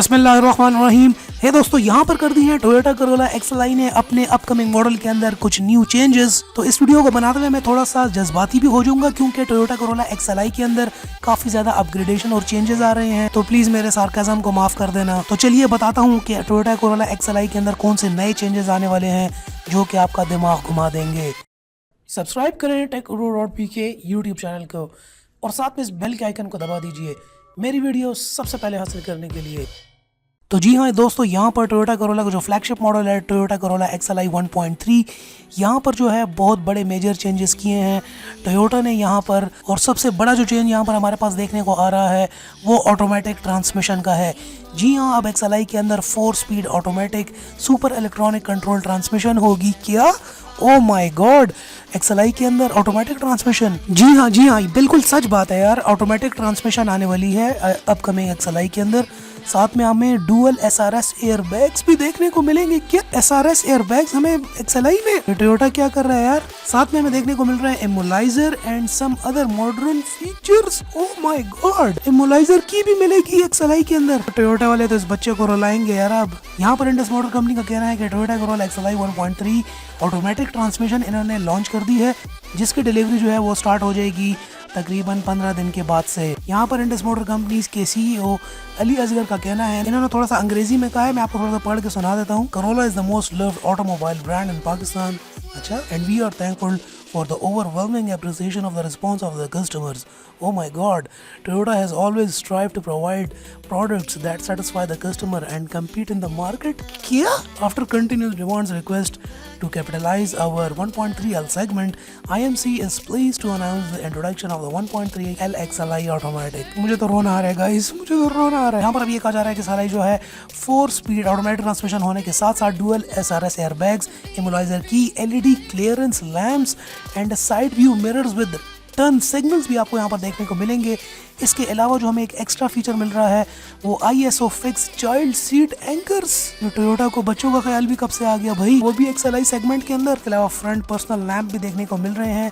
बिस्मिल्लाहिर्रहमानिर्रहीम। हे दोस्तों, यहाँ पर कर दी है टोयोटा करोला एक्सएलआई ने अपने अपकमिंग मॉडल के अंदर कुछ न्यू चेंजेस। तो इस वीडियो को बनाते हुए मैं थोड़ा सा जज्बाती भी हो जाऊंगा क्योंकि टोयोटा करोला एक्सएलआई के अंदर काफी ज्यादा अपग्रेडेशन और चेंजेस आ रहे हैं, तो प्लीज मेरे सार्काज़म को माफ कर देना। तो चलिए बताता हूँ कि टोयोटा करोला एक्सएलआई के अंदर कौन से नए चेंजेस आने वाले हैं जो कि आपका दिमाग घुमा देंगे। सब्सक्राइब करें टेक.pk यूट्यूब चैनल को और साथ में इस बेल के आइकन को दबा दीजिए मेरी वीडियो सबसे पहले हासिल करने के लिए। तो जी हाँ दोस्तों, यहाँ पर टोयोटा करोला का जो फ्लैगशिप मॉडल है टोयोटा करोला एक्सएलआई 1.3, यहाँ पर जो है बहुत बड़े मेजर चेंजेस किए हैं टोयोटा ने यहाँ पर। और सबसे बड़ा जो चेंज यहाँ पर हमारे पास देखने को आ रहा है वो ऑटोमेटिक ट्रांसमिशन का है। जी हाँ, अब एक्सएलआई के अंदर 4 speed automatic super electronic control transmission होगी। क्या? ओ माय गॉड, एक्सएलआई के अंदर ऑटोमेटिक ट्रांसमिशन! जी हाँ, बिल्कुल सच बात है यार, ऑटोमेटिक ट्रांसमिशन आने वाली है अपकमिंग एक्सएलआई के अंदर। साथ में हमें डुअल एसआरएस एयरबैग्स भी देखने को मिलेंगे। क्या एसआरएस एयरबैग्स हमें एक्सएलआई में? टोयोटा क्या कर रहा है यार। साथ में हमें देखने को मिल रहा है immobilizer and some other modern features. Oh my god, immobilizer की भी मिलेगी एक्सएलआई के अंदर। टोयोटा वाले तो इस बच्चे को रुलाएंगे यार। अब यहाँ पर इंडस मोटर कंपनी का कहना है कि Toyota Corolla XLi 1.3 automatic transmission इन्होंने लॉन्च कर दी है, जिसकी डिलीवरी जो है वो स्टार्ट हो जाएगी तकरीबन 15 दिन के बाद से। यहाँ पर इंडस मोटर कंपनीज के सीईओ अली असगर का कहना है, इन्होंने थोड़ा सा अंग्रेजी में कहा है, मैं आपको थोड़ा सा पढ़ के सुना देता हूँ। Corolla is the most loved automobile brand in Pakistan, अच्छा, and we are thankful for the overwhelming appreciation of the response of the customers. Oh my god, Toyota has always strived to provide products that satisfy the customer and compete in the market. Kya? After continuous demands request to capitalize our 1.3L segment, IMC is pleased to announce the introduction of the 1.3L XLI automatic. मुझे तो रोना आ रहा है guys, मुझे तो रोना आ रहा है। यहाँ पर अब ये कहा जा रहा है कि सारा जो है 4 स्पीड ऑटोमेटिक ट्रांसमिशन होने के साथ साथ डुअल एसआरएस एयरबैग्स, इमोलाइजर की, LED clearance lamps and side view mirrors with turn signals भी आपको यहाँ पर देखने को मिलेंगे। इसके अलावा जो हमें एक एक्स्ट्रा फीचर मिल रहा है वो ISO fix child seat anchors. Toyota को बच्चों का ख्याल भी कब से आ गया भाई, वो भी एक्सएलआई सेगमेंट के अंदर। इसके अलावा फ्रंट पर्सनल लैंप भी देखने को मिल रहे हैं,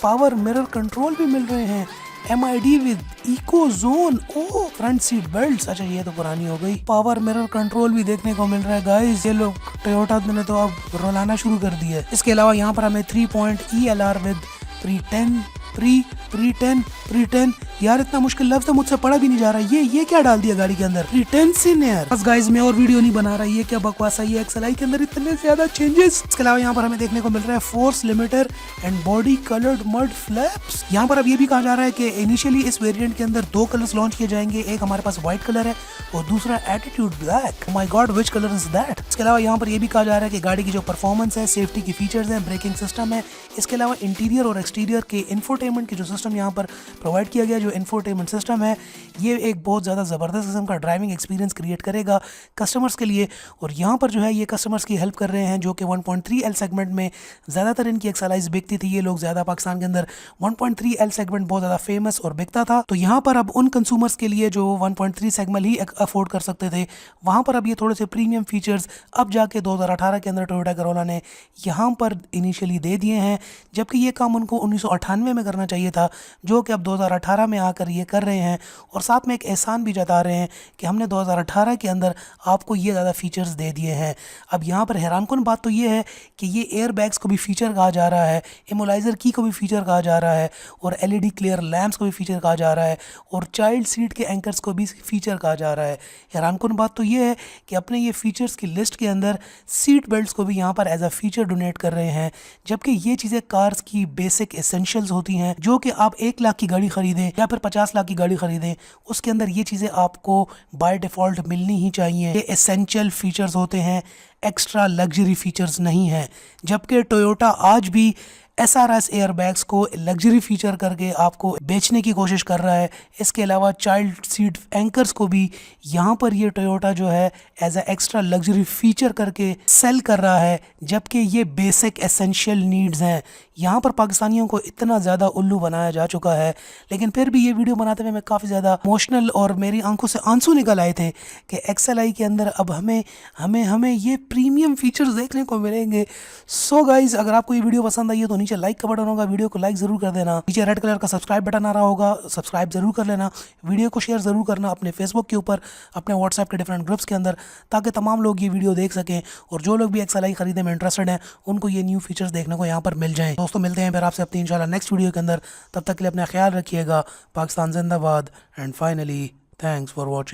पावर मिरर कंट्रोल भी मिल रहे हैं, MID विद इको जोन, ओ फ्रंट सीट बेल्ट, अच्छा ये तो पुरानी हो गई। पावर मिरर कंट्रोल भी देखने को मिल रहा है गाइस। ये लोग टोयोटा ने तो अब रुलाना शुरू कर दिया है। इसके अलावा यहाँ पर हमें 3 पॉइंट ELR विद प्री 10 यार, इतना मुश्किल लफ्ज़ तो मुझसे पढ़ा भी नहीं जा रहा। ये क्या डाल दिया गाड़ी के अंदर, प्री-10 यार। बस गाइस, मैं और वीडियो नहीं बना रहा, ये क्या बकवास है ये एक्सएलआई के अंदर इतने ज्यादा चेंजेस। इसके अलावा यहाँ पर हमें देखने को मिल रहा है force limiter and body coloured mud flaps. यहाँ पर अब ये भी कहा जा रहा है कि इनिशियली इस वेरिएंट के अंदर 2 कलर्स लॉन्च किए जाएंगे, एक हमारे पास व्हाइट कलर है और दूसरा attitude black. My God, which colour is that? इसके अलावा यहाँ पर ये भी कहा जा रहा है कि गाड़ी की जो परफॉर्मेंस है, सेफ्टी की फीचर्स हैं, ब्रेकिंग सिस्टम है, इसके अलावा इंटीरियर और एक्सटीरियर के इंफोटेनमेंट की जो सिस्टम यहाँ पर प्रोवाइड किया गया, जो इंफोटेनमेंट सिस्टम है, ये एक बहुत ज़्यादा ज़बरदस्त किस्म का ड्राइविंग एक्सपीरियंस क्रिएट करेगा कस्टमर्स के लिए। और यहाँ पर जो है ये कस्टमर्स की हेल्प कर रहे हैं जो कि 1.3L सेगमेंट में ज़्यादातर इनकी एक्सएलआईज बिकती थी। ये लोग ज़्यादा पाकिस्तान के अंदर 1.3L सेगमेंट बहुत ज़्यादा फेमस और बिकता था। तो यहाँ पर अब उन कंज्यूमर्स के लिए जो 1.3 सेगमेंट ही अफोर्ड कर सकते थे, वहाँ पर अब ये थोड़े से प्रीमियम फीचर्स अब जाके 2018 के अंदर टोयोटा करोला ने यहाँ पर इनिशियली दे दिए हैं, जबकि ये काम उनको 1998 में करना चाहिए था, जो कि अब 2018 में आकर ये कर रहे हैं। और साथ में एक एहसान भी जता रहे हैं कि हमने 2018 के अंदर आपको ये ज़्यादा फीचर्स दे दिए हैं। अब यहाँ पर हैरानकुन बात तो ये है कि ये एयर बैग्स को भी फीचर कहा जा रहा है, इमोलाइजर की को भी फीचर कहा जा रहा है, और LED क्लियर लैंप्स को भी फीचर कहा जा रहा है, और चाइल्ड सीट के एंकर्स को भी फीचर कहा जा रहा है। हैरानकुन बात तो ये है कि अपने ये फीचर्स की लिस्ट के अंदर सीट बेल्ट्स को भी यहाँ पर एज अ फीचर डोनेट कर रहे हैं, जबकि ये चीज़ें कार्स की बेसिक एसेंशियल्स होती हैं, जो कि आप 1 लाख की गाड़ी खरीदें या फिर 50 लाख की गाड़ी खरीदें, उसके अंदर ये चीज़ें आपको बाय डिफ़ॉल्ट मिलनी ही चाहिए। ये एसेंशियल फीचर्स होते हैं, एक्स्ट्रा लग्जरी फीचर्स नहीं हैं। जबकि टोयोटा आज भी SRS एयरबैग्स को लग्जरी फीचर करके आपको बेचने की कोशिश कर रहा है। इसके अलावा चाइल्ड सीट एंकर्स को भी यहाँ पर ये टोयोटा जो है as a extra luxury feature करके सेल कर रहा है, जबकि ये बेसिक एसेंशियल नीड्स हैं। यहाँ पर पाकिस्तानियों को इतना ज़्यादा उल्लू बनाया जा चुका है, लेकिन फिर भी ये वीडियो बनाते हुए मैं काफ़ी ज़्यादा इमोशनल और मेरी आंखों से आंसू निकल आए थे कि XLI के अंदर अब हमें हमें हमें ये प्रीमियम फीचर्स देखने को मिलेंगे। सो गाइज, अगर आपको ये वीडियो पसंद आई हो तो नीचे लाइक का बटन होगा, वीडियो को लाइक ज़रूर कर देना। नीचे रेड कलर का सब्सक्राइब बटन आ रहा होगा, सब्सक्राइब ज़रूर कर लेना। वीडियो को शेयर ज़रूर करना अपने फेसबुक के ऊपर, अपने व्हाट्सएप के डिफरेंट ग्रुप्स के अंदर, ताकि तमाम लोग ये वीडियो देख सकें और जो लोग भी XLI खरीदने में इंटरेस्टेड हैं उनको ये न्यू फीचर्स देखने को यहाँ पर मिल जाएं। दोस्तों, मिलते हैं फिर आपसे अपनी इंशाल्लाह नेक्स्ट वीडियो के अंदर। तब तक के लिए अपना ख्याल रखिएगा। पाकिस्तान जिंदाबाद and finally thanks for watching.